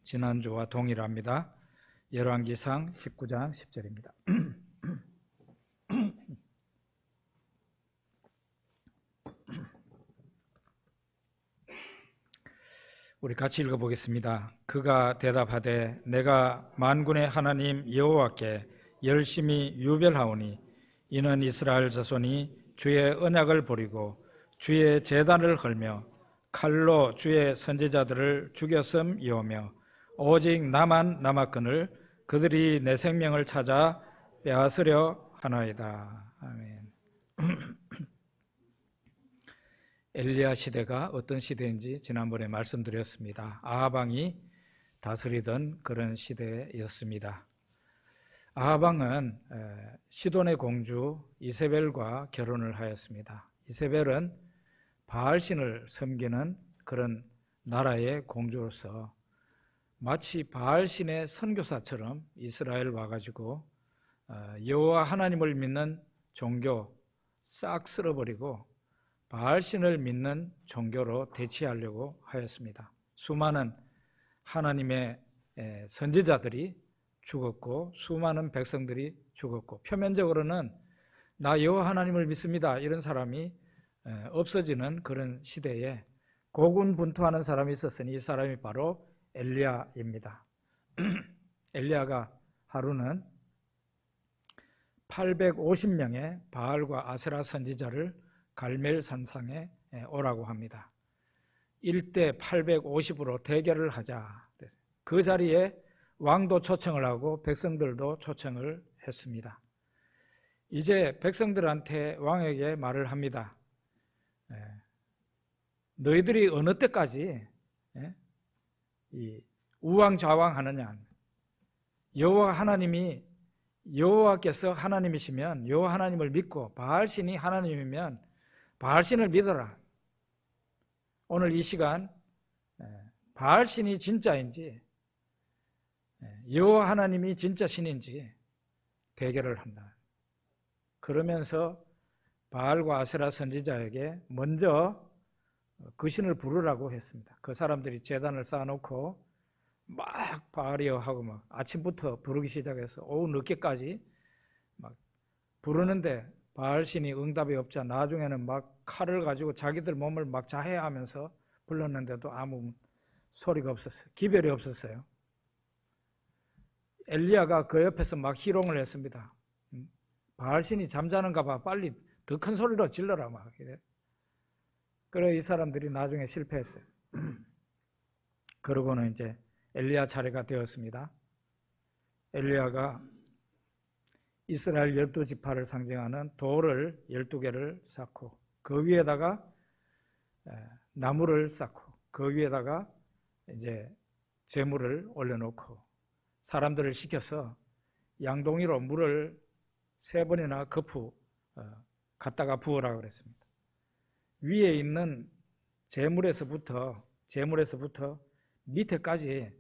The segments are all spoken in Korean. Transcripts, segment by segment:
지난주와 동일합니다. 열왕기상 19장 10절입니다. 우리 같이 읽어보겠습니다. 그가 대답하되 내가 만군의 하나님 여호와께 열심히 유별하오니 이는 이스라엘 자손이 주의 언약을 버리고 주의 제단을 헐며 칼로 주의 선지자들을 죽였음이오며 오직 나만 남았거늘 그들이 내 생명을 찾아 빼앗으려 하나이다. 아멘. 엘리야 시대가 어떤 시대인지 지난번에 말씀드렸습니다. 아합 왕이 다스리던 그런 시대였습니다. 아합 왕은 시돈의 공주 이세벨과 결혼을 하였습니다. 이세벨은 바알신을 섬기는 그런 나라의 공주로서 마치 바알신의 선교사처럼 이스라엘 와가지고 여호와 하나님을 믿는 종교 싹 쓸어버리고 바알신을 믿는 종교로 대치하려고 하였습니다. 수많은 하나님의 선지자들이 죽었고 수많은 백성들이 죽었고 표면적으로는 나 여호와 하나님을 믿습니다 이런 사람이 없어지는 그런 시대에 고군분투하는 사람이 있었으니 이 사람이 바로 엘리야입니다. 엘리야가 하루는 850명의 바알과 아세라 선지자를 갈멜 산상에 오라고 합니다. 1대 850으로 대결을 하자. 그 자리에 왕도 초청을 하고 백성들도 초청을 했습니다. 이제 백성들한테 왕에게 말을 합니다. 너희들이 어느 때까지 이 우왕좌왕하느냐. 여호와께서 하나님이시면 여호와 하나님을 믿고 바알신이 하나님이면 바알신을 믿어라. 오늘 이 시간 바알신이 진짜인지 여호와 하나님이 진짜 신인지 대결을 한다. 그러면서 바알과 아세라 선지자에게 먼저 그 신을 부르라고 했습니다. 그 사람들이 제단을 쌓아놓고 막 바알이여 하고 막 아침부터 부르기 시작해서 오후 늦게까지 막 부르는데 바알신이 응답이 없자 나중에는 막 칼을 가지고 자기들 몸을 막 자해하면서 불렀는데도 아무 소리가 없었어요. 기별이 없었어요. 엘리야가 그 옆에서 막 희롱을 했습니다. 바알신이 잠자는가 봐. 빨리 더 큰 소리로 질러라 막. 그래 이 사람들이 나중에 실패했어요. 그러고는 이제 엘리야 차례가 되었습니다. 엘리야가 이스라엘 12지파를 상징하는 돌을 12개를 쌓고 그 위에다가 나무를 쌓고 그 위에다가 이제 제물을 올려놓고 사람들을 시켜서 양동이로 물을 3번이나 거푸 갖다가 부으라고 그랬습니다. 위에 있는 제물에서부터 밑에까지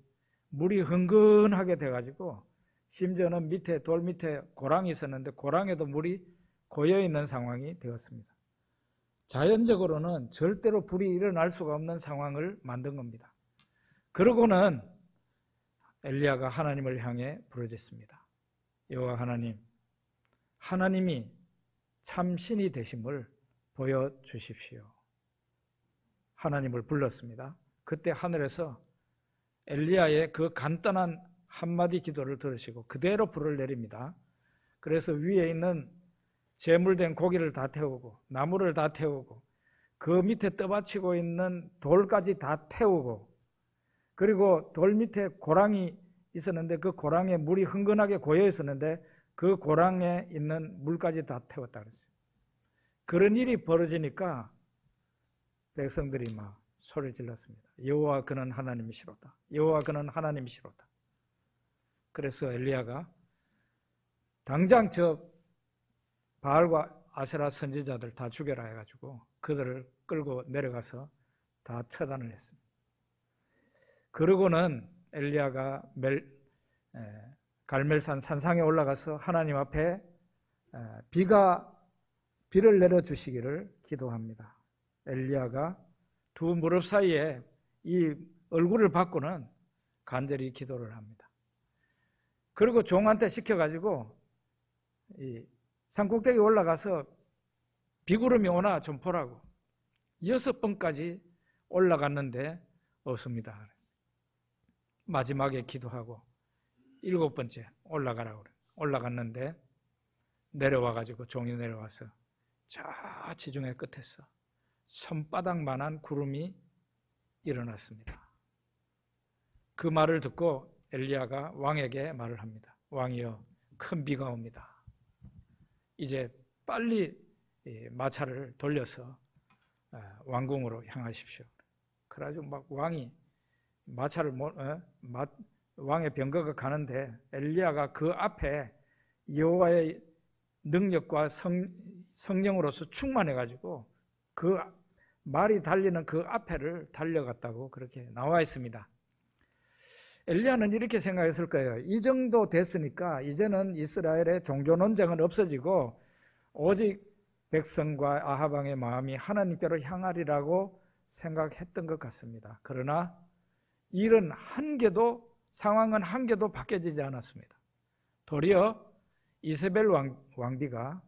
물이 흥건하게 돼가지고 심지어는 돌 밑에 고랑이 있었는데 고랑에도 물이 고여있는 상황이 되었습니다. 자연적으로는 절대로 불이 일어날 수가 없는 상황을 만든 겁니다. 그러고는 엘리야가 하나님을 향해 부르짖습니다. 여호와 하나님, 하나님이 참 신이 되심을 보여주십시오. 하나님을 불렀습니다. 그때 하늘에서 엘리야의 그 간단한 한마디 기도를 들으시고 그대로 불을 내립니다. 그래서 위에 있는 제물된 고기를 다 태우고 나무를 다 태우고 그 밑에 떠받치고 있는 돌까지 다 태우고 그리고 돌 밑에 고랑이 있었는데 그 고랑에 물이 흥건하게 고여 있었는데 그 고랑에 있는 물까지 다 태웠다 그랬어요. 그런 일이 벌어지니까 백성들이 막 소리를 질렀습니다. 여호와 그는 하나님이시로다. 여호와 그는 하나님이시로다. 그래서 엘리야가 당장 저 바알과 아세라 선지자들 다 죽여라 해가지고 그들을 끌고 내려가서 다 처단을 했습니다. 그러고는 엘리야가 갈멜산 산상에 올라가서 하나님 앞에 비를 내려주시기를 기도합니다. 엘리야가 두 무릎 사이에 이 얼굴을 받고는 간절히 기도를 합니다. 그리고 종한테 시켜가지고 이 산꼭대기 올라가서 비구름이 오나 좀 보라고 6번까지 올라갔는데 없습니다. 마지막에 기도하고 7번째 올라가라고 그래. 올라갔는데 내려와가지고 종이 내려와서 저 지중해 끝에서 손바닥만한 구름이 일어났습니다. 그 말을 듣고 엘리야가 왕에게 말을 합니다. 왕이여, 큰 비가 옵니다. 이제 빨리 마차를 돌려서 왕궁으로 향하십시오. 그래가지고 막 왕이 마차를 왕의 병거가 가는데 엘리야가 그 앞에 여호와의 능력과 성령으로서 충만해가지고 그 말이 달리는 그 앞에를 달려갔다고 그렇게 나와 있습니다. 엘리야는 이렇게 생각했을 거예요. 이 정도 됐으니까 이제는 이스라엘의 종교 논쟁은 없어지고 오직 백성과 아합 왕의 마음이 하나님께로 향하리라고 생각했던 것 같습니다. 그러나 일은 상황은 한 개도 바뀌어지지 않았습니다. 도리어 이세벨 왕비가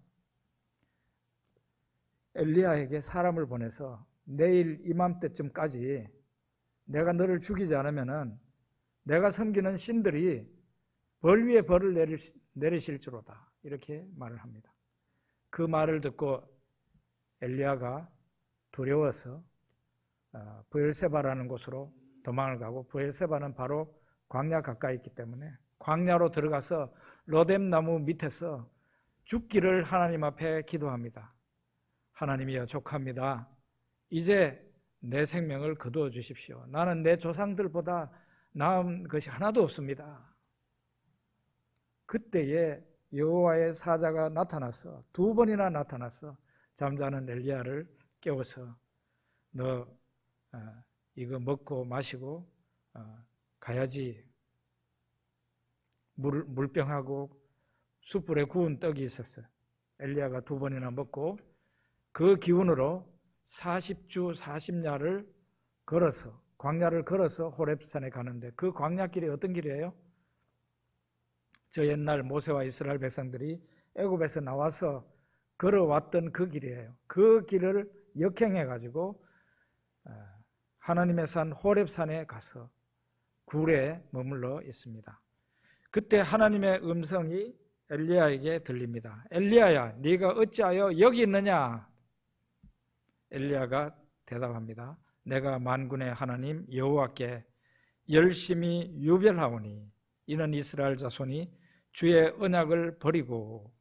엘리야에게 사람을 보내서 내일 이맘때쯤까지 내가 너를 죽이지 않으면은 내가 섬기는 신들이 벌 위에 벌을 내리실지로다, 이렇게 말을 합니다. 그 말을 듣고 엘리야가 두려워서 브엘세바라는 곳으로 도망을 가고, 브엘세바는 바로 광야 가까이 있기 때문에 광야로 들어가서 로뎀 나무 밑에서 죽기를 하나님 앞에 기도합니다. 하나님이여, 족합니다. 이제 내 생명을 거두어 주십시오. 나는 내 조상들보다 나은 것이 하나도 없습니다. 그때에 여호와의 사자가 나타나서 2번이나 나타나서 잠자는 엘리야를 깨워서 너 이거 먹고 마시고 가야지. 물병하고 숯불에 구운 떡이 있었어요. 엘리야가 2번이나 먹고 그 기운으로 40주 40야를 걸어서, 광야를 걸어서 호렙산에 가는데, 그 광야길이 어떤 길이에요? 저 옛날 모세와 이스라엘 백성들이 애굽에서 나와서 걸어왔던 그 길이에요. 그 길을 역행해가지고 하나님의 산 호렙산에 가서 굴에 머물러 있습니다. 그때 하나님의 음성이 엘리야에게 들립니다. 엘리야야, 네가 어찌하여 여기 있느냐? 엘리야가 대답합니다. 내가 만군의 하나님 여호와께 열심히 유별하오니 이는 이스라엘 자손이 주의 언약을 버리고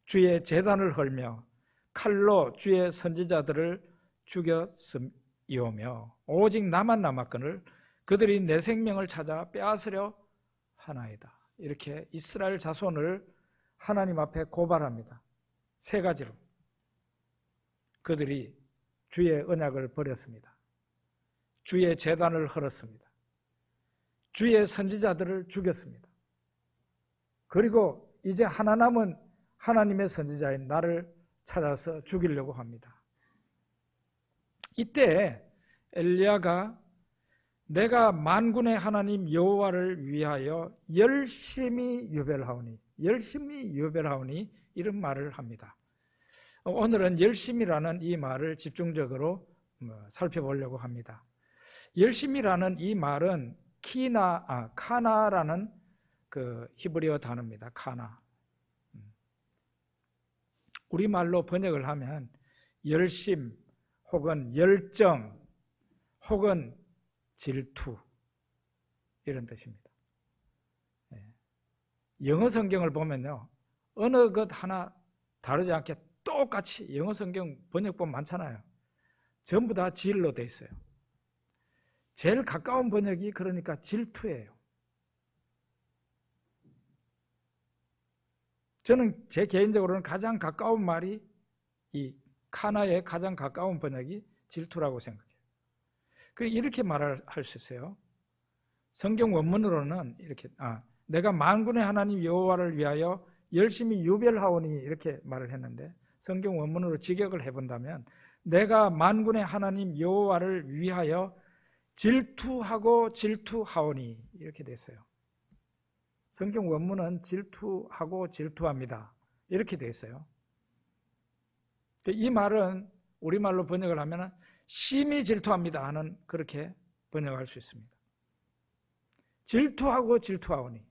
주의 제단을 헐며 칼로 주의 선지자들을 죽였음이오며 오직 나만 남았거늘 그들이 내 생명을 찾아 빼앗으려 하나이다. 이렇게 이스라엘 자손을 하나님 앞에 고발합니다. 3가지로. 그들이 주의 언약을 버렸습니다. 주의 제단을 헐었습니다. 주의 선지자들을 죽였습니다. 그리고 이제 하나 남은 하나님의 선지자인 나를 찾아서 죽이려고 합니다. 이때 엘리야가 내가 만군의 하나님 여호와를 위하여 열심히 유별하오니 이런 말을 합니다. 오늘은 열심이라는 이 말을 집중적으로 살펴보려고 합니다. 열심이라는 이 말은 카나라는 그 히브리어 단어입니다. 카나. 우리말로 번역을 하면 열심 혹은 열정 혹은 질투, 이런 뜻입니다. 영어 성경을 보면요, 어느 것 하나 다르지 않게 똑같이, 영어 성경 번역본 많잖아요. 전부 다 질로 돼 있어요. 제일 가까운 번역이 그러니까 질투예요. 저는 제 개인적으로는 가장 가까운 말이, 이 카나의 가장 가까운 번역이 질투라고 생각해요. 이렇게 말할 수 있어요. 성경 원문으로는 이렇게, 내가 만군의 하나님 여호와를 위하여 열심히 유별하오니 이렇게 말을 했는데, 성경 원문으로 직역을 해본다면 내가 만군의 하나님 여호와를 위하여 질투하고 질투하오니, 이렇게 됐어요. 성경 원문은 질투하고 질투합니다. 이렇게 돼 있어요. 이 말은 우리말로 번역을 하면 심히 질투합니다 하는 그렇게 번역할 수 있습니다. 질투하고 질투하오니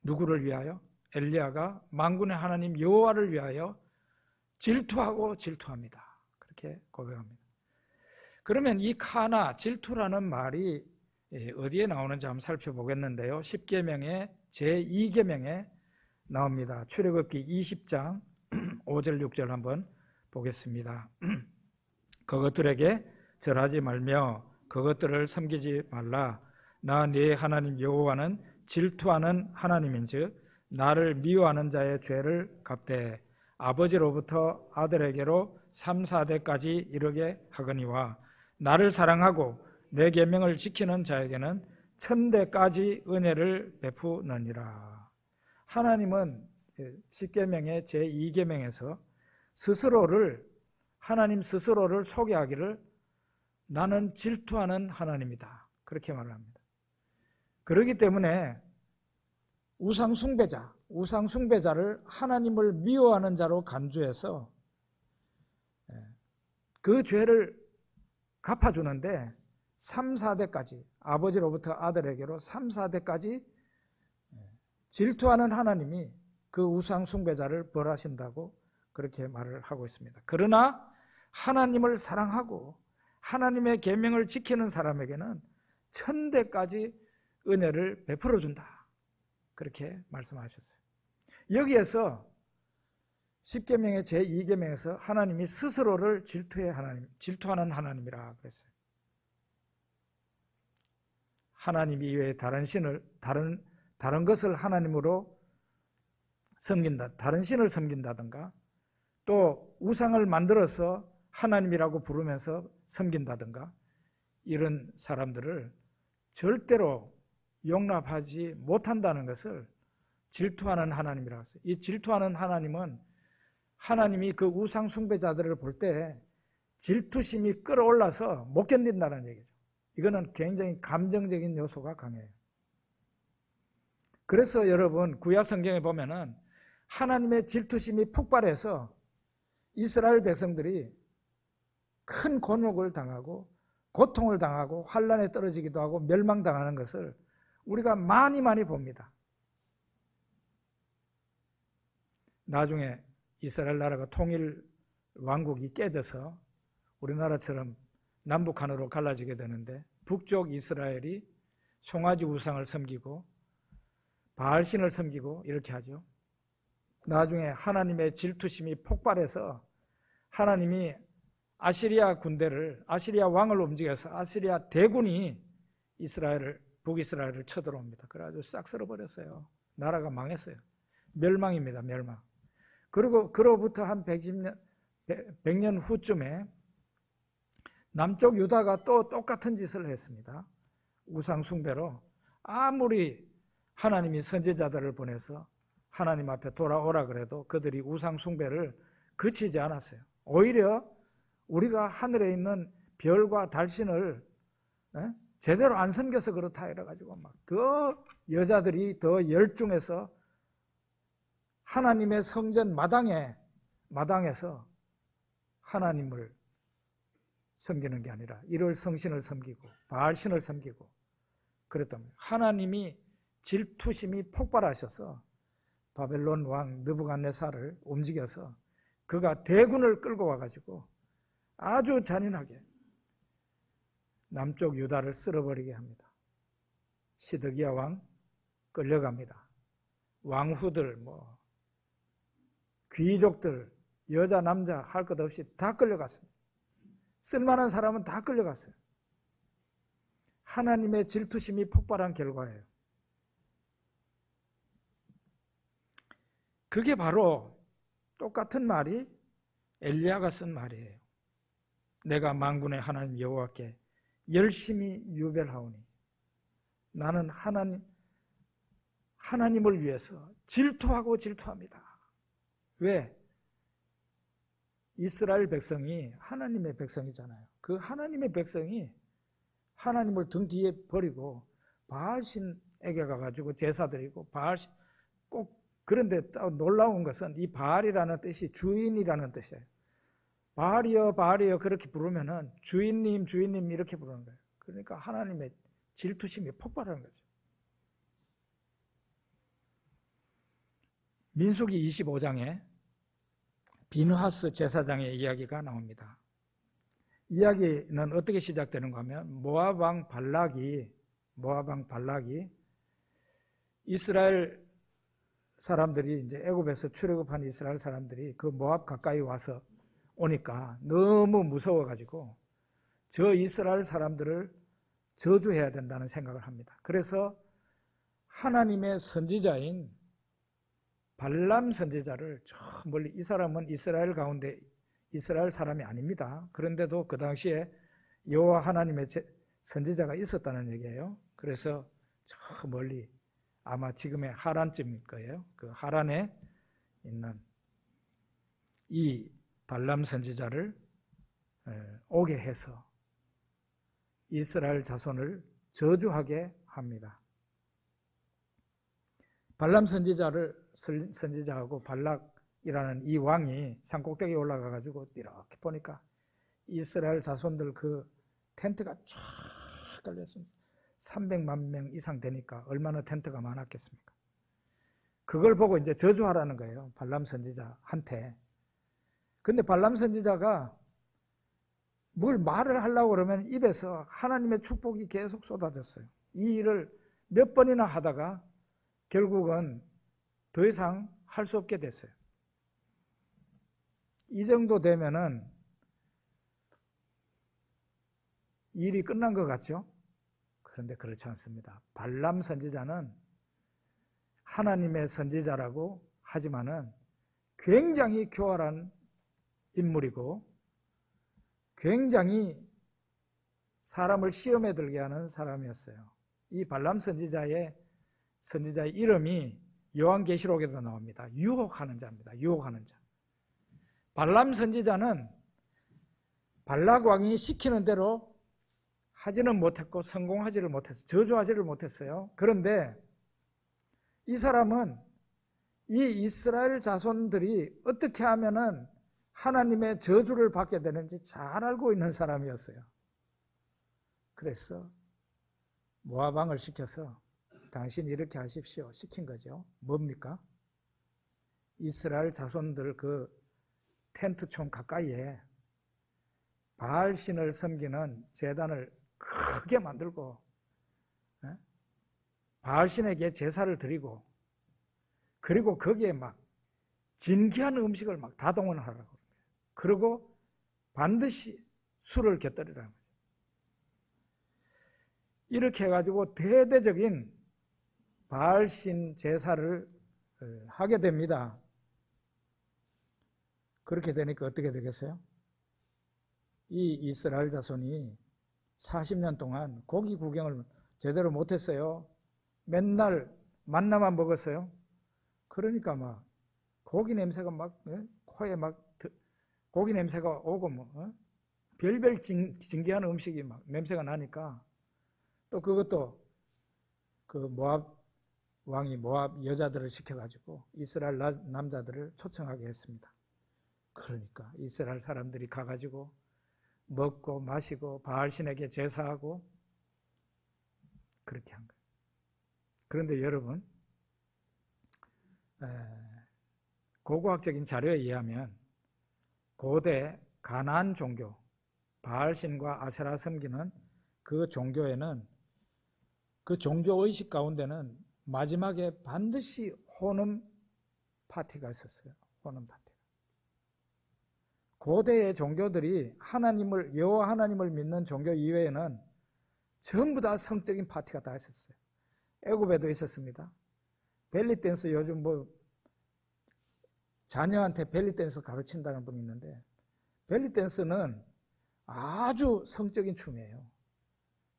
누구를 위하여? 엘리야가 만군의 하나님 여호와를 위하여 질투하고 질투합니다. 그렇게 고백합니다. 그러면 이 카나, 질투라는 말이 어디에 나오는지 한번 살펴보겠는데요. 10계명의 제2계명에 나옵니다. 출애굽기 20장 5절 6절 한번 보겠습니다. 그것들에게 절하지 말며 그것들을 섬기지 말라. 나 네 하나님 여호와는 질투하는 하나님인즉 나를 미워하는 자의 죄를 갚되 아버지로부터 아들에게로 3, 4대까지 이르게 하거니와 나를 사랑하고 내 계명을 지키는 자에게는 1000대까지 은혜를 베푸느니라. 하나님은 10계명의 제2계명에서 하나님 스스로를 소개하기를 나는 질투하는 하나님이다. 그렇게 말을 합니다. 그렇기 때문에 우상숭배자를 하나님을 미워하는 자로 간주해서 그 죄를 갚아주는데 3, 4대까지 아버지로부터 아들에게로 3, 4대까지 질투하는 하나님이 그 우상숭배자를 벌하신다고 그렇게 말을 하고 있습니다. 그러나 하나님을 사랑하고 하나님의 계명을 지키는 사람에게는 1000대까지 은혜를 베풀어 준다. 그렇게 말씀하셨어요. 여기에서 10계명의 제2계명에서 하나님이 스스로를 질투하는 하나님이라 그랬어요. 하나님 이외에 다른 것을 하나님으로 섬긴다. 다른 신을 섬긴다든가 또 우상을 만들어서 하나님이라고 부르면서 섬긴다든가 이런 사람들을 절대로 용납하지 못한다는 것을 질투하는 하나님이라고 했어요. 이 질투하는 하나님은 하나님이 그 우상 숭배자들을 볼 때 질투심이 끌어올라서 못 견딘다는 얘기죠. 이거는 굉장히 감정적인 요소가 강해요. 그래서 여러분 구약 성경에 보면은 하나님의 질투심이 폭발해서 이스라엘 백성들이 큰 곤욕을 당하고 고통을 당하고 환난에 떨어지기도 하고 멸망당하는 것을 우리가 많이 봅니다. 나중에 이스라엘 나라가 통일 왕국이 깨져서 우리나라처럼 남북한으로 갈라지게 되는데 북쪽 이스라엘이 송아지 우상을 섬기고 바알신을 섬기고 이렇게 하죠. 나중에 하나님의 질투심이 폭발해서 하나님이 아시리아 왕을 움직여서 아시리아 대군이 북이스라엘을 쳐들어옵니다. 그래가지고 싹 쓸어버렸어요. 나라가 망했어요. 멸망입니다. 멸망. 그리고 그로부터 한 100년 후쯤에 남쪽 유다가 또 똑같은 짓을 했습니다. 우상 숭배로 아무리 하나님이 선지자들을 보내서 하나님 앞에 돌아오라 그래도 그들이 우상 숭배를 그치지 않았어요. 오히려 우리가 하늘에 있는 별과 달신을 제대로 안 섬겨서 그렇다 이래가지고 막 더 여자들이 더 열중해서 하나님의 성전 마당에서 하나님을 섬기는 게 아니라 이를 성신을 섬기고 바알신을 섬기고 그랬답니다. 하나님이 질투심이 폭발하셔서 바벨론 왕 느부갓네살을 움직여서 그가 대군을 끌고 와가지고 아주 잔인하게 남쪽 유다를 쓸어버리게 합니다. 시드기야 왕 끌려갑니다. 왕후들 귀족들 여자 남자 할 것 없이 다 끌려갔습니다. 쓸만한 사람은 다 끌려갔어요. 하나님의 질투심이 폭발한 결과예요. 그게 바로 똑같은 말이 엘리야가 쓴 말이에요. 내가 만군의 하나님 여호와께 열심히 유별하오니 나는 하나님을 위해서 질투하고 질투합니다. 왜? 이스라엘 백성이 하나님의 백성이잖아요. 그 하나님의 백성이 하나님을 등 뒤에 버리고 바알신에게 가가지고 제사 드리고 바알신 꼭 그런데 놀라운 것은 이 바알이라는 뜻이 주인이라는 뜻이에요. 바알이여 바알이여 그렇게 부르면은 주인님 주인님 이렇게 부르는 거예요. 그러니까 하나님의 질투심이 폭발하는 거죠. 민수기 25장에 비느하스 제사장의 이야기가 나옵니다. 이야기는 어떻게 시작되는가 하면 모압 왕 발락이 이스라엘 사람들이 이제 애굽에서 출애굽한 이스라엘 사람들이 그 모압 가까이 와서 오니까 너무 무서워가지고 저 이스라엘 사람들을 저주해야 된다는 생각을 합니다. 그래서 하나님의 선지자인 발람 선지자를 저 멀리, 이 사람은 이스라엘 가운데 이스라엘 사람이 아닙니다. 그런데도 그 당시에 여호와 하나님의 선지자가 있었다는 얘기예요. 그래서 저 멀리 아마 지금의 하란쯤일 거예요. 그 하란에 있는 이 발람 선지자를 오게 해서 이스라엘 자손을 저주하게 합니다. 발람 선지자하고 발락이라는 이 왕이 산꼭대기에 올라가 가지고 이렇게 보니까 이스라엘 자손들 그 텐트가 쫙 깔렸습니다. 300만 명 이상 되니까 얼마나 텐트가 많았겠습니까? 그걸 보고 이제 저주하라는 거예요. 발람 선지자한테. 근데 발람 선지자가 뭘 말을 하려고 그러면 입에서 하나님의 축복이 계속 쏟아졌어요. 이 일을 몇 번이나 하다가 결국은 더 이상 할 수 없게 됐어요. 이 정도 되면은 일이 끝난 것 같죠? 그런데 그렇지 않습니다. 발람 선지자는 하나님의 선지자라고 하지만은 굉장히 교활한 인물이고 굉장히 사람을 시험에 들게 하는 사람이었어요. 이 발람 선지자의 이름이 요한계시록에도 나옵니다. 유혹하는 자입니다. 유혹하는 자. 발람 선지자는 발락 왕이 시키는 대로 하지는 못했고 성공하지를 못했어요. 저주하지를 못했어요. 그런데 이 사람은 이 이스라엘 자손들이 어떻게 하면은 하나님의 저주를 받게 되는지 잘 알고 있는 사람이었어요. 그래서 모압 왕을 시켜서 당신 이렇게 하십시오 시킨 거죠. 뭡니까? 이스라엘 자손들 그 텐트촌 가까이에 바알신을 섬기는 제단을 크게 만들고 바알신에게 제사를 드리고 그리고 거기에 막 진귀한 음식을 막 다동원하라고 그리고 반드시 술을 곁들이라는 거죠. 이렇게 해가지고 대대적인 바알신 제사를 하게 됩니다. 그렇게 되니까 어떻게 되겠어요? 이 이스라엘 자손이 40년 동안 고기 구경을 제대로 못했어요. 맨날 만나만 먹었어요. 그러니까 막 고기 냄새가 막 코에 막 고기 냄새가 오고 뭐 별별 진귀한 음식이 막 냄새가 나니까 또 그것도 그 모압 왕이 모압 여자들을 시켜가지고 이스라엘 남자들을 초청하게 했습니다. 그러니까 이스라엘 사람들이 가가지고 먹고 마시고 바알신에게 제사하고 그렇게 한 거예요. 그런데 여러분 고고학적인 자료에 의하면 고대 가나안 종교 바알신과 아세라 섬기는 그 종교에는 그 종교의식 가운데는 마지막에 반드시 혼음 파티가 있었어요. 혼음 파티. 고대의 종교들이 여호와 하나님을 믿는 종교 이외에는 전부 다 성적인 파티가 다 있었어요. 애굽에도 있었습니다. 벨리댄스 요즘 뭐 자녀한테 벨리댄스 가르친다는 분이 있는데 벨리댄스는 아주 성적인 춤이에요.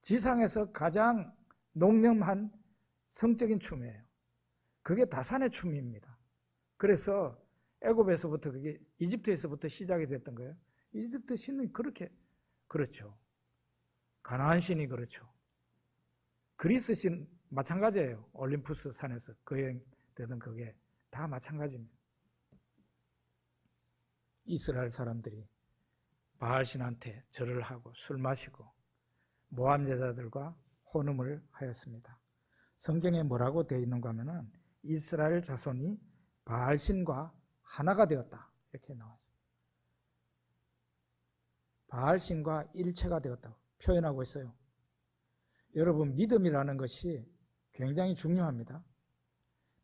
지상에서 가장 농염한 성적인 춤이에요. 그게 다산의 춤입니다. 그래서 애굽에서부터 그게 이집트에서부터 시작이 됐던 거예요. 이집트 신은 그렇게 그렇죠. 가나안 신이 그렇죠. 그리스 신 마찬가지예요. 올림푸스 산에서 거행되던 그게 다 마찬가지입니다. 이스라엘 사람들이 바알신한테 절을 하고 술 마시고 모함 여자들과 혼음을 하였습니다. 성경에 뭐라고 되어 있는가 하면은 이스라엘 자손이 바알신과 하나가 되었다 이렇게 나와요. 바알신과 일체가 되었다고 표현하고 있어요. 여러분, 믿음이라는 것이 굉장히 중요합니다.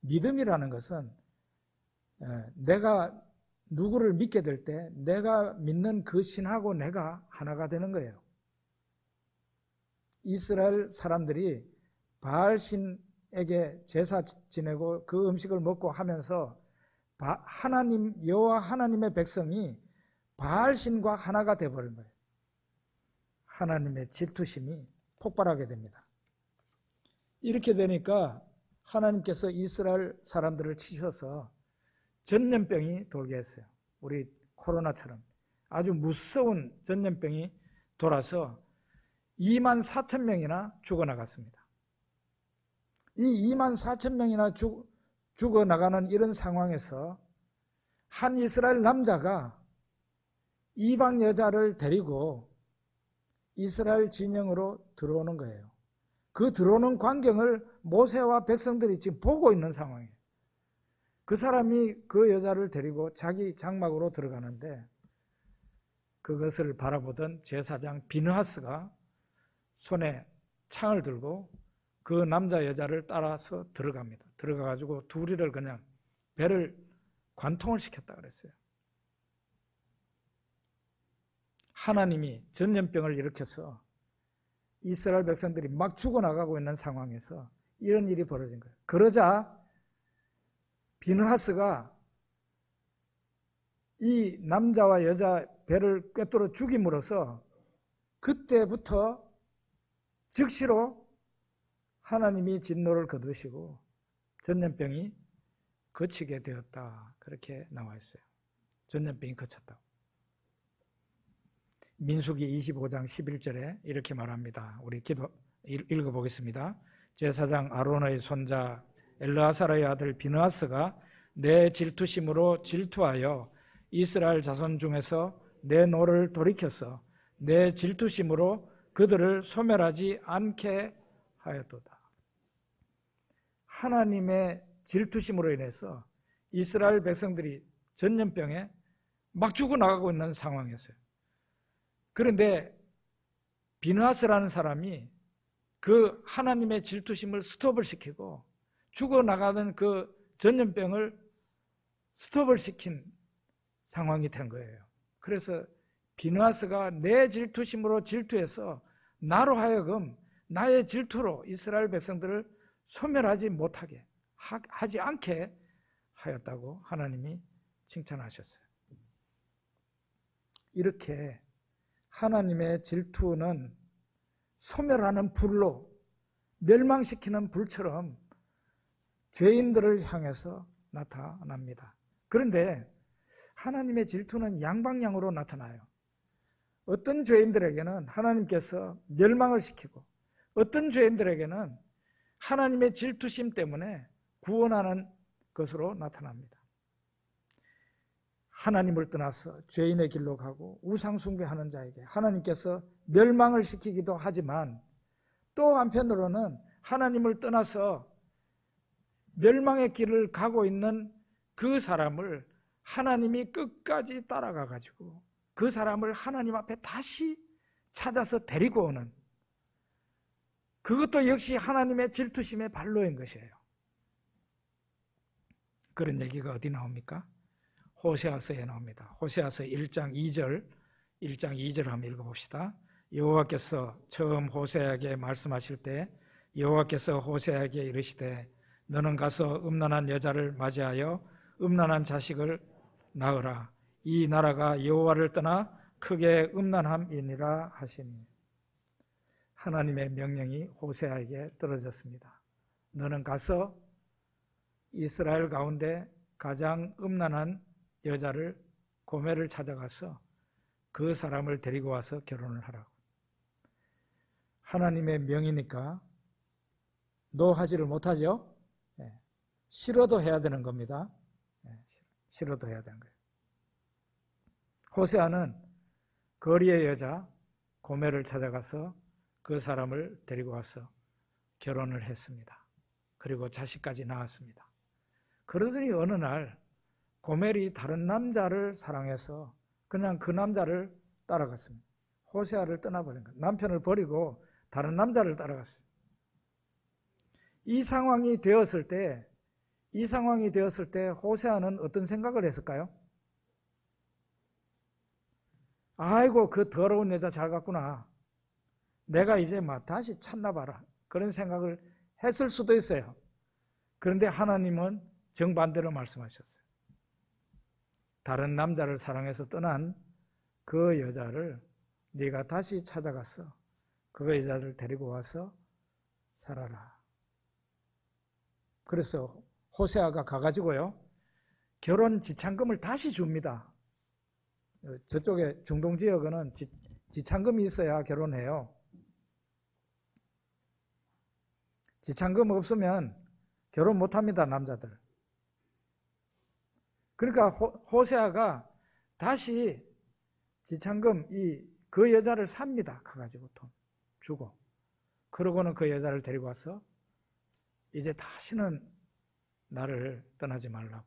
믿음이라는 것은 내가 누구를 믿게 될 때 내가 믿는 그 신하고 내가 하나가 되는 거예요. 이스라엘 사람들이 바알신에게 제사 지내고 그 음식을 먹고 하면서 하나님, 여호와 하나님의 백성이 바알신과 하나가 되어버린 거예요. 하나님의 질투심이 폭발하게 됩니다. 이렇게 되니까 하나님께서 이스라엘 사람들을 치셔서 전염병이 돌게 했어요. 우리 코로나처럼 아주 무서운 전염병이 돌아서 2만 4천 명이나 죽어나갔습니다. 이 2만 4천 명이나 죽어나가는 이런 상황에서 한 이스라엘 남자가 이방 여자를 데리고 이스라엘 진영으로 들어오는 거예요. 그 들어오는 광경을 모세와 백성들이 지금 보고 있는 상황이에요. 그 사람이 그 여자를 데리고 자기 장막으로 들어가는데 그것을 바라보던 제사장 비느하스가 손에 창을 들고 그 남자 여자를 따라서 들어갑니다. 들어가가지고 둘이를 그냥 배를 관통을 시켰다 그랬어요. 하나님이 전염병을 일으켜서 이스라엘 백성들이 막 죽어나가고 있는 상황에서 이런 일이 벌어진 거예요. 그러자 비느하스가 이 남자와 여자 배를 꿰뚫어 죽임으로써 그때부터 즉시로 하나님이 진노를 거두시고 전염병이 그치게 되었다. 그렇게 나와 있어요. 전염병이 그쳤다고. 민수기 25장 11절에 이렇게 말합니다. 우리 읽어보겠습니다. 제사장 아론의 손자 엘르아사의 아들 비느하스가 내 질투심으로 질투하여 이스라엘 자손 중에서 내 노를 돌이켜서 내 질투심으로 그들을 소멸하지 않게 하였도다. 하나님의 질투심으로 인해서 이스라엘 백성들이 전염병에 막 죽어나가고 있는 상황이었어요. 그런데 비느하스라는 사람이 그 하나님의 질투심을 스톱을 시키고 죽어나가는 그 전염병을 스톱을 시킨 상황이 된 거예요. 그래서 비느하스가 내 질투심으로 질투해서 나로 하여금 나의 질투로 이스라엘 백성들을 소멸하지 못하게 하지 않게 하였다고 하나님이 칭찬하셨어요. 이렇게 하나님의 질투는 소멸하는 불로 멸망시키는 불처럼 죄인들을 향해서 나타납니다. 그런데 하나님의 질투는 양방향으로 나타나요. 어떤 죄인들에게는 하나님께서 멸망을 시키고 어떤 죄인들에게는 하나님의 질투심 때문에 구원하는 것으로 나타납니다. 하나님을 떠나서 죄인의 길로 가고 우상숭배하는 자에게 하나님께서 멸망을 시키기도 하지만 또 한편으로는 하나님을 떠나서 멸망의 길을 가고 있는 그 사람을 하나님이 끝까지 따라가 가지고 그 사람을 하나님 앞에 다시 찾아서 데리고 오는, 그것도 역시 하나님의 질투심의 발로인 것이에요. 그런 얘기가 어디 나옵니까? 호세아서에 나옵니다. 호세아서 1장 2절 한번 읽어봅시다. 여호와께서 처음 호세아에게 말씀하실 때 여호와께서 호세아에게 이르시되 너는 가서 음란한 여자를 맞이하여 음란한 자식을 낳으라. 이 나라가 여호와를 떠나 크게 음란함이니라 하시니. 하나님의 명령이 호세아에게 떨어졌습니다. 너는 가서 이스라엘 가운데 가장 음란한 여자를, 고멜을 찾아가서 그 사람을 데리고 와서 결혼을 하라고. 하나님의 명이니까 노하지를 못하죠. 싫어도 해야 되는 겁니다. 싫어도 해야 되는 거예요. 호세아는 거리의 여자 고멜을 찾아가서 그 사람을 데리고 와서 결혼을 했습니다. 그리고 자식까지 낳았습니다. 그러더니 어느 날 고멜이 다른 남자를 사랑해서 그냥 그 남자를 따라갔습니다. 호세아를 떠나버린 거예요. 남편을 버리고 다른 남자를 따라갔어요. 이 상황이 되었을 때 호세아는 어떤 생각을 했을까요? 아이고, 그 더러운 여자 잘 갔구나. 내가 이제 다시 찾나 봐라. 그런 생각을 했을 수도 있어요. 그런데 하나님은 정반대로 말씀하셨어요. 다른 남자를 사랑해서 떠난 그 여자를 네가 다시 찾아가서 그 여자를 데리고 와서 살아라. 그래서 호세아가 가가지고요, 결혼 지참금을 다시 줍니다. 저쪽에 중동 지역은 지참금이 있어야 결혼해요. 지참금 없으면 결혼 못합니다, 남자들. 그러니까 호세아가 다시 지참금 그 여자를 삽니다. 가가지고 돈 주고. 그러고는 그 여자를 데리고 와서 이제 다시는 나를 떠나지 말라고.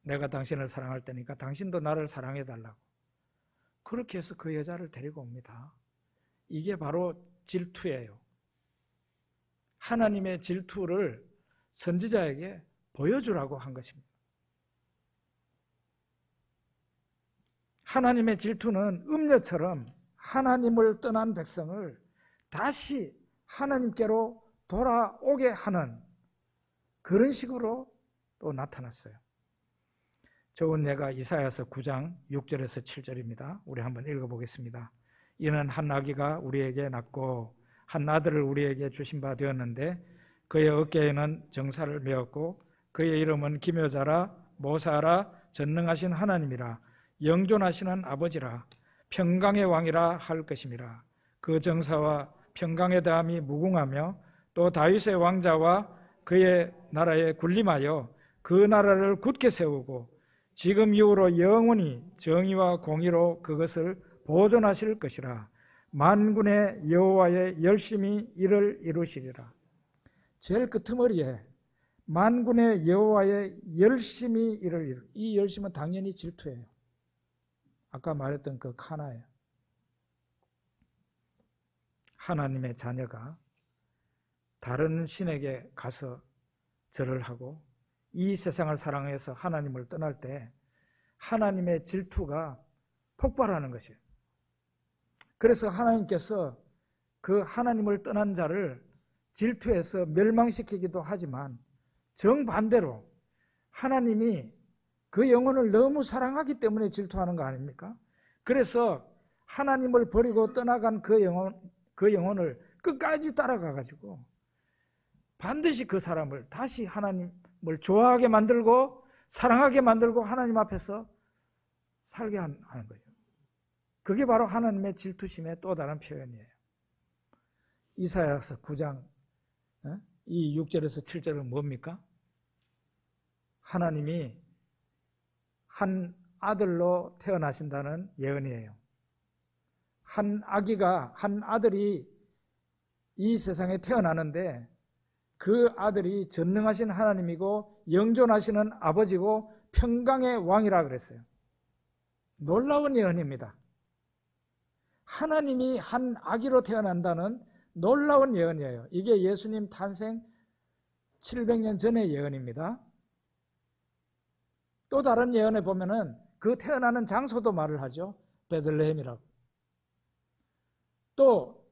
내가 당신을 사랑할 테니까 당신도 나를 사랑해달라고. 그렇게 해서 그 여자를 데리고 옵니다. 이게 바로 질투예요. 하나님의 질투를 선지자에게 보여주라고 한 것입니다. 하나님의 질투는 음녀처럼 하나님을 떠난 백성을 다시 하나님께로 돌아오게 하는 그런 식으로 또 나타났어요. 좋은 예가 이사야서 9장 6절에서 7절입니다. 우리 한번 읽어보겠습니다. 이는 한 아기가 우리에게 낳고 한 아들을 우리에게 주신 바 되었는데 그의 어깨에는 정사를 메었고 그의 이름은 기묘자라 모사라 전능하신 하나님이라 영존하시는 아버지라 평강의 왕이라 할 것임이라. 그 정사와 평강의 다함이 무궁하며 또 다윗의 왕자와 그의 나라에 군림하여 그 나라를 굳게 세우고 지금 이후로 영원히 정의와 공의로 그것을 보존하실 것이라. 만군의 여호와의 열심히 이를 이루시리라. 제일 끄트머리에 만군의 여호와의 열심히 이를 이루. 이 열심은 당연히 질투예요. 아까 말했던 그 카나예요. 하나님의 자녀가 다른 신에게 가서 절을 하고 이 세상을 사랑해서 하나님을 떠날 때 하나님의 질투가 폭발하는 것이에요. 그래서 하나님께서 그 하나님을 떠난 자를 질투해서 멸망시키기도 하지만 정반대로 하나님이 그 영혼을 너무 사랑하기 때문에 질투하는 거 아닙니까? 그래서 하나님을 버리고 떠나간 그 영혼을 끝까지 따라가가지고 반드시 그 사람을 다시 하나님을 좋아하게 만들고 사랑하게 만들고 하나님 앞에서 살게 하는 거예요. 그게 바로 하나님의 질투심의 또 다른 표현이에요. 이사야서 9장 이 6절에서 7절은 뭡니까? 하나님이 한 아들로 태어나신다는 예언이에요. 한 아들이 이 세상에 태어나는데 그 아들이 전능하신 하나님이고 영존하시는 아버지고 평강의 왕이라 그랬어요. 놀라운 예언입니다. 하나님이 한 아기로 태어난다는 놀라운 예언이에요. 이게 예수님 탄생 700년 전의 예언입니다. 또 다른 예언에 보면은 그 태어나는 장소도 말을 하죠. 베들레헴이라고. 또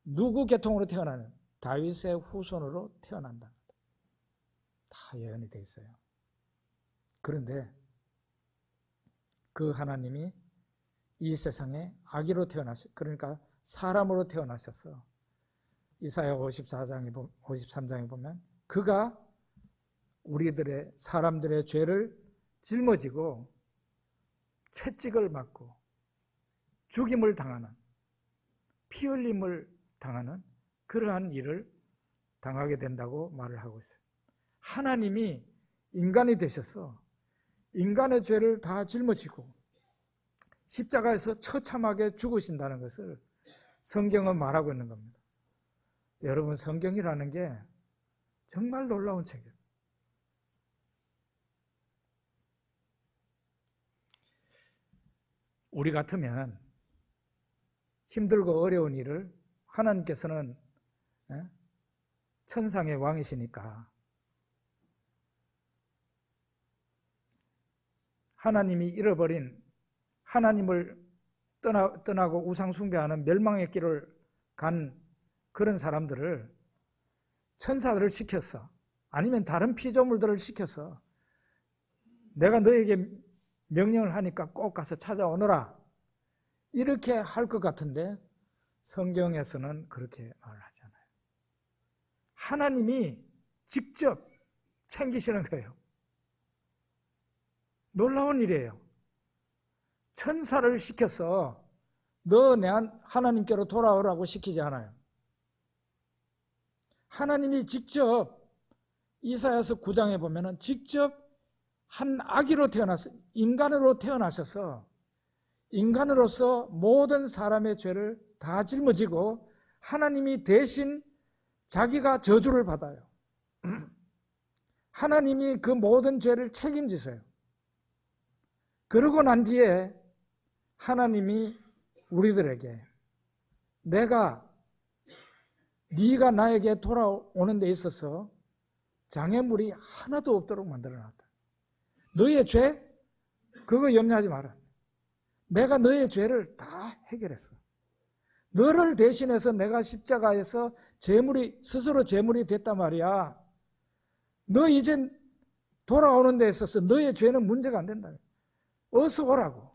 누구 계통으로 태어나는? 다윗의 후손으로 태어난다. 다 예언이 되어 있어요. 그런데 그 하나님이 이 세상에 아기로 그러니까 사람으로 태어나셔서 이사야 53장에 보면 그가 사람들의 죄를 짊어지고 채찍을 맞고 죽임을 당하는 피 흘림을 당하는 그러한 일을 당하게 된다고 말을 하고 있어요. 하나님이 인간이 되셔서 인간의 죄를 다 짊어지고 십자가에서 처참하게 죽으신다는 것을 성경은 말하고 있는 겁니다. 여러분, 성경이라는 게 정말 놀라운 책이에요. 우리 같으면 힘들고 어려운 일을 하나님께서는 천상의 왕이시니까 하나님이 잃어버린 하나님을 떠나고 우상 숭배하는 멸망의 길을 간 그런 사람들을 천사들을 시켜서 아니면 다른 피조물들을 시켜서 내가 너에게 명령을 하니까 꼭 가서 찾아오너라 이렇게 할 것 같은데 성경에서는 그렇게 말을 하잖아요. 하나님이 직접 챙기시는 거예요. 놀라운 일이에요. 천사를 시켜서 너 내 하나님께로 돌아오라고 시키지 않아요. 하나님이 직접 이사야서 9장에 보면은 직접 한 아기로 인간으로 태어나셔서 인간으로서 모든 사람의 죄를 다 짊어지고 하나님이 대신 자기가 저주를 받아요. 하나님이 그 모든 죄를 책임지세요. 그러고 난 뒤에 하나님이 우리들에게 네가 나에게 돌아오는 데 있어서 장애물이 하나도 없도록 만들어놨다. 너의 죄 그거 염려하지 마라. 내가 너의 죄를 다 해결했어. 너를 대신해서 내가 십자가에서 스스로 제물이 됐단 말이야. 너 이제 돌아오는 데 있어서 너의 죄는 문제가 안 된다. 어서 오라고.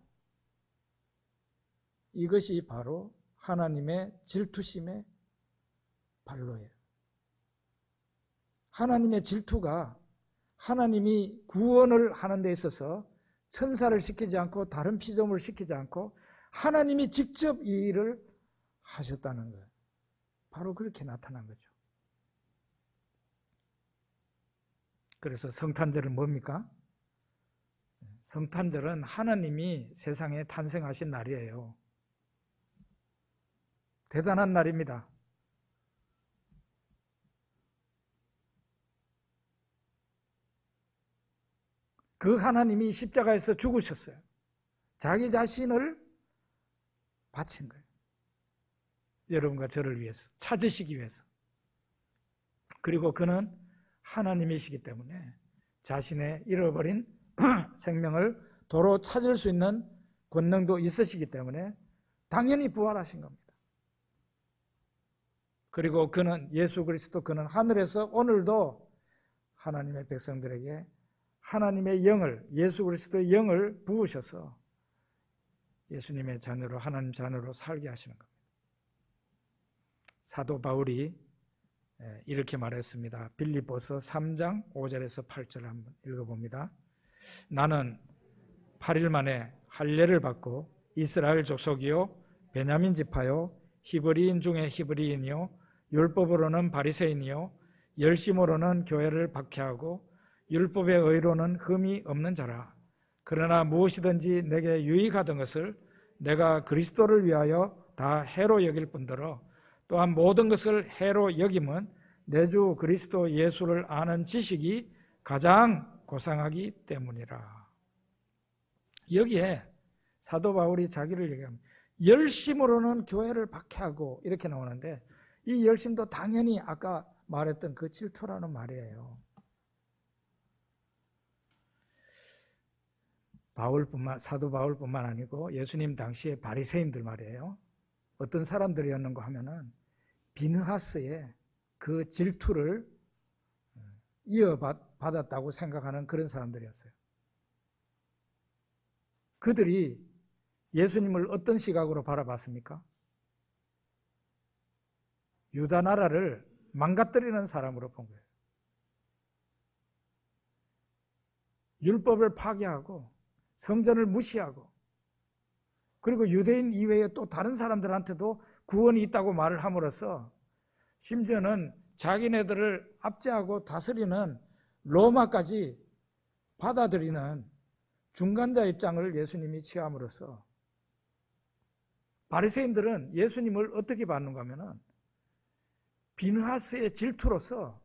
이것이 바로 하나님의 질투심의 발로예요. 하나님의 질투가 하나님이 구원을 하는 데 있어서 천사를 시키지 않고 다른 피조물을 시키지 않고 하나님이 직접 이 일을 하셨다는 거예요. 바로 그렇게 나타난 거죠. 그래서 성탄절은 뭡니까? 성탄절은 하나님이 세상에 탄생하신 날이에요. 대단한 날입니다. 그 하나님이 십자가에서 죽으셨어요. 자기 자신을 바친 거예요. 여러분과 저를 위해서, 찾으시기 위해서. 그리고 그는 하나님이시기 때문에 자신의 잃어버린 생명을 도로 찾을 수 있는 권능도 있으시기 때문에 당연히 부활하신 겁니다. 그리고 예수 그리스도 그는 하늘에서 오늘도 하나님의 백성들에게 하나님의 영을, 예수 그리스도의 영을 부으셔서 예수님의 자녀로, 하나님 자녀로 살게 하시는 겁니다. 사도 바울이 이렇게 말했습니다. 빌립보서 3장 5절에서 8절 한번 읽어봅니다. 나는 8일 만에 할례를 받고 이스라엘 족속이요 베냐민 지파요 히브리인 중에 히브리인이요 율법으로는 바리새인이요 열심으로는 교회를 박해하고 율법의 의로는 흠이 없는 자라. 그러나 무엇이든지 내게 유익하던 것을 내가 그리스도를 위하여 다 해로 여길 뿐더러 또한 모든 것을 해로 여김은 내 주 그리스도 예수를 아는 지식이 가장 고상하기 때문이라. 여기에 사도 바울이 자기를 얘기합니다. 열심으로는 교회를 박해하고 이렇게 나오는데 이 열심도 당연히 아까 말했던 그 질투라는 말이에요. 사도 바울뿐만 아니고 예수님 당시에 바리새인들 말이에요. 어떤 사람들이었는가 하면은 비느하스의 그 질투를 이어받았다고 생각하는 그런 사람들이었어요. 그들이 예수님을 어떤 시각으로 바라봤습니까? 유다 나라를 망가뜨리는 사람으로 본 거예요. 율법을 파괴하고 성전을 무시하고 그리고 유대인 이외에 또 다른 사람들한테도 구원이 있다고 말을 함으로써 심지어는 자기네들을 압제하고 다스리는 로마까지 받아들이는 중간자 입장을 예수님이 취함으로써 바리새인들은 예수님을 어떻게 받는가 하면은 비느하스의 질투로서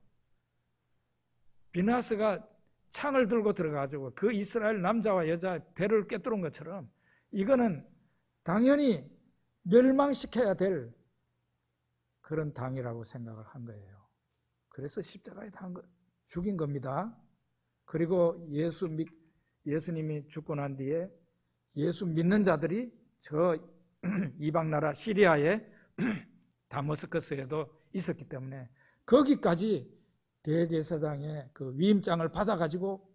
비느하스가 창을 들고 들어가지고 그 이스라엘 남자와 여자 배를 꿰뚫은 것처럼 이거는 당연히 멸망시켜야 될 그런 당이라고 생각을 한 거예요. 그래서 십자가에 죽인 겁니다. 그리고 예수님이 죽고 난 뒤에 예수 믿는 자들이 저 이방 나라 시리아의 다머스커스에도 있었기 때문에 거기까지 대제사장의 그 위임장을 받아가지고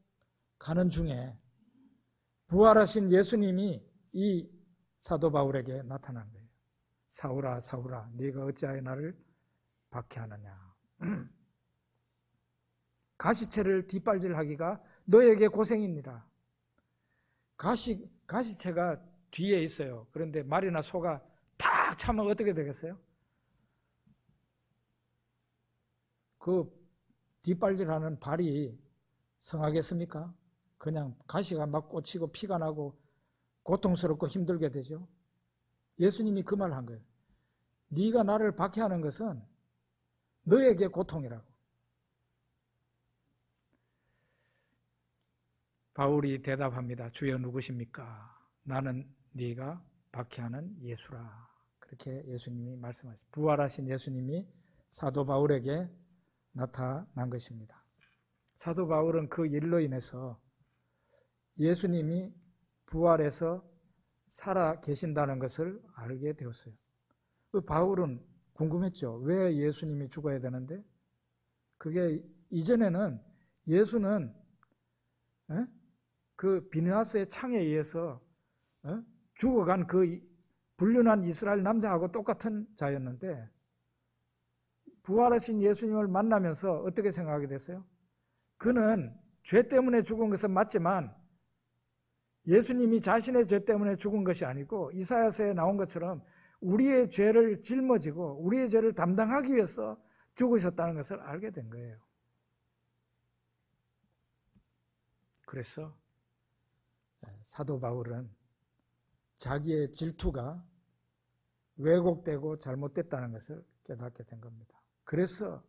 가는 중에 부활하신 예수님이 이 사도 바울에게 나타난 거예요. 사울아 사울아 네가 어찌하여 나를 박해하느냐. 가시채를 뒷발질하기가 너에게 고생이니라. 가시채가 뒤에 있어요. 그런데 말이나 소가 탁 차면 어떻게 되겠어요? 그 뒷발질하는 발이 성하겠습니까? 그냥 가시가 막 꽂히고 피가 나고 고통스럽고 힘들게 되죠. 예수님이 그 말을 한 거예요. 네가 나를 박해하는 것은 너에게 고통이라고. 바울이 대답합니다. 주여 누구십니까? 나는 네가 박해하는 예수라. 그렇게 예수님이 말씀하십니다. 부활하신 예수님이 사도 바울에게 나타난 것입니다. 사도 바울은 그 일로 인해서 예수님이 부활해서 살아 계신다는 것을 알게 되었어요. 바울은 궁금했죠. 왜 예수님이 죽어야 되는데? 그게 이전에는 예수는 그 비느하스의 창에 의해서 죽어간 그 불륜한 이스라엘 남자하고 똑같은 자였는데 부활하신 예수님을 만나면서 어떻게 생각하게 됐어요? 그는 죄 때문에 죽은 것은 맞지만 예수님이 자신의 죄 때문에 죽은 것이 아니고 이사야서에 나온 것처럼 우리의 죄를 짊어지고 우리의 죄를 담당하기 위해서 죽으셨다는 것을 알게 된 거예요. 그래서 사도 바울은 자기의 질투가 왜곡되고 잘못됐다는 것을 깨닫게 된 겁니다. 그래서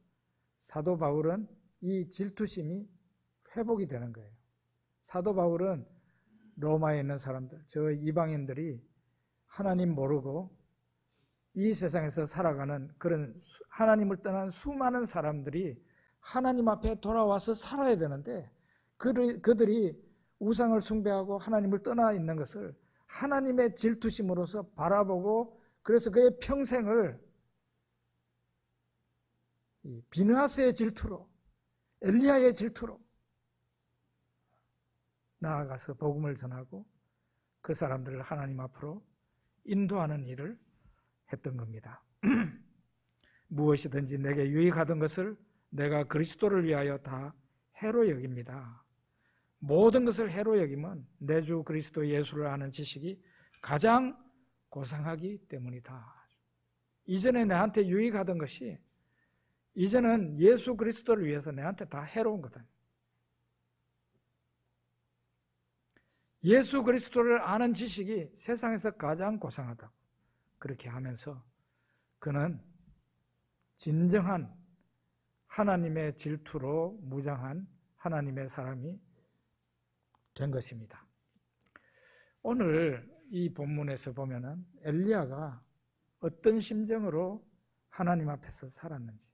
사도 바울은 이 질투심이 회복이 되는 거예요. 사도 바울은 로마에 있는 사람들, 저 이방인들이 하나님 모르고 이 세상에서 살아가는 그런 하나님을 떠난 수많은 사람들이 하나님 앞에 돌아와서 살아야 되는데 그들이 우상을 숭배하고 하나님을 떠나 있는 것을 하나님의 질투심으로서 바라보고 그래서 그의 평생을 비느하스의 질투로 엘리야의 질투로 나아가서 복음을 전하고 그 사람들을 하나님 앞으로 인도하는 일을 했던 겁니다. 무엇이든지 내게 유익하던 것을 내가 그리스도를 위하여 다 해로 여깁니다. 모든 것을 해로 여기면 내 주 그리스도 예수를 아는 지식이 가장 고상하기 때문이다. 이전에 내한테 유익하던 것이 이제는 예수 그리스도를 위해서 내한테 다 해로운 거다. 예수 그리스도를 아는 지식이 세상에서 가장 고상하다고 그렇게 하면서 그는 진정한 하나님의 질투로 무장한 하나님의 사람이 된 것입니다. 오늘 이 본문에서 보면은 엘리야가 어떤 심정으로 하나님 앞에서 살았는지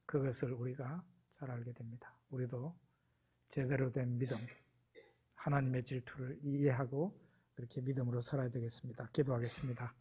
그것을 우리가 잘 알게 됩니다. 우리도 제대로 된 믿음, 하나님의 질투를 이해하고 그렇게 믿음으로 살아야 되겠습니다. 기도하겠습니다.